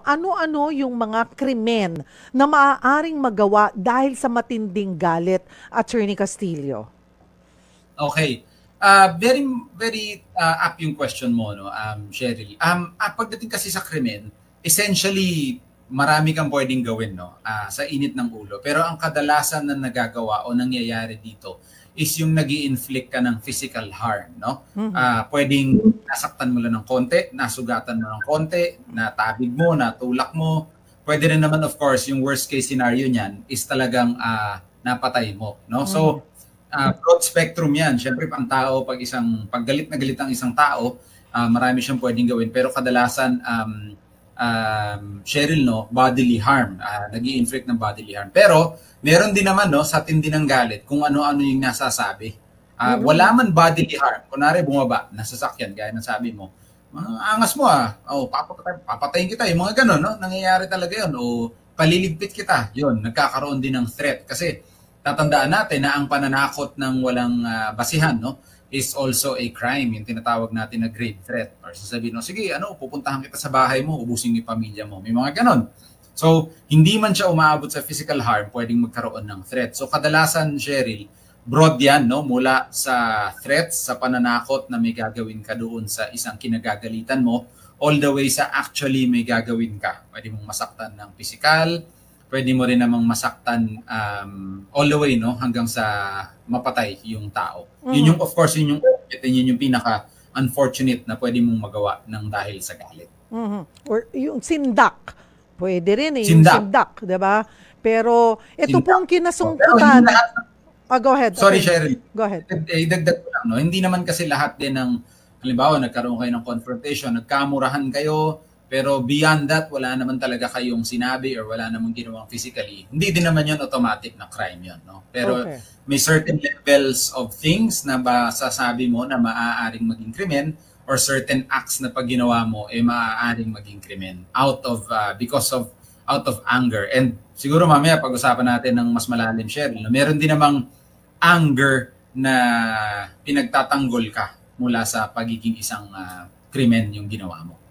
Ano-ano yung mga krimen na maaaring magawa dahil sa matinding galit, Attorney Castillo? Okay. Very very up yung question mo, no, Cheryl. Pagdating kasi sa krimen, essentially marami kang pwedeng gawin, no, sa init ng ulo. Pero ang kadalasan na nagagawa o nangyayari dito is yung nag-i-inflict ka ng physical harm, no? Pwedeng nasaktan mo lang ng konti, nasugatan mo ng konti, natabig mo, natulak mo. Pwede rin naman, of course, yung worst case scenario niyan is talagang napatay mo, no? So broad spectrum yan. Siyempre, pang tao, pag galit na galit ang isang tao, marami siyang pwedeng gawin. Pero kadalasan, Cheryl, no, bodily harm. Nag-i-inflict ng bodily harm. Pero, meron din naman, no, sa tindi ng galit, kung ano-ano yung nasasabi. Wala man bodily harm. Kunwari, bumaba, nasasakyan, gaya ng sabi mo. Angas mo papatayin kita. Yung mga gano'n, no? Nangyayari talaga yun. O paliligpit kita. Yun, nagkakaroon din ng threat. Kasi, tatandaan natin na ang pananakot ng walang basihan, no, is also a crime, yung tinatawag natin na grave threat. Or sasabihin, no, sige, pupuntahan kita sa bahay mo, ubusin yung pamilya mo. May mga ganon. So, hindi man siya umaabot sa physical harm, pwedeng magkaroon ng threat. So, kadalasan, Cheryl, broad yan, no, mula sa threats, sa pananakot na may gagawin ka doon sa isang kinagagalitan mo, all the way sa actually may gagawin ka. Pwede mong masaktan ng physical, pwede mo rin namang masaktan all the way, no, hanggang sa mapatay yung tao. Yun yung, of course, yun yung pinaka-unfortunate na pwede mong magawa ng dahil sa galit. Or yung sindak. Pwede rin yung sindak, di ba? Pero ito pong kinasungkutan. Go ahead. Sorry, Cheryl. Go ahead. Idagdag ko lang, no? Hindi naman kasi lahat din ng, halimbawa, nagkaroon kayo ng confrontation, nagkamurahan kayo, pero beyond that, wala naman talaga kayong sinabi or wala namang ginawang physically. Hindi din naman yun automatic na crime yun, no? Pero may certain levels of things na sasabi mo na maaaring maging krimen or certain acts na pag ginawa mo maaaring maging krimen because of out of anger. And siguro mamaya pag-usapan natin ng mas malalim, Cheryl, no? Meron din namang anger na pinagtatanggol ka mula sa pagiging isang krimen yung ginawa mo.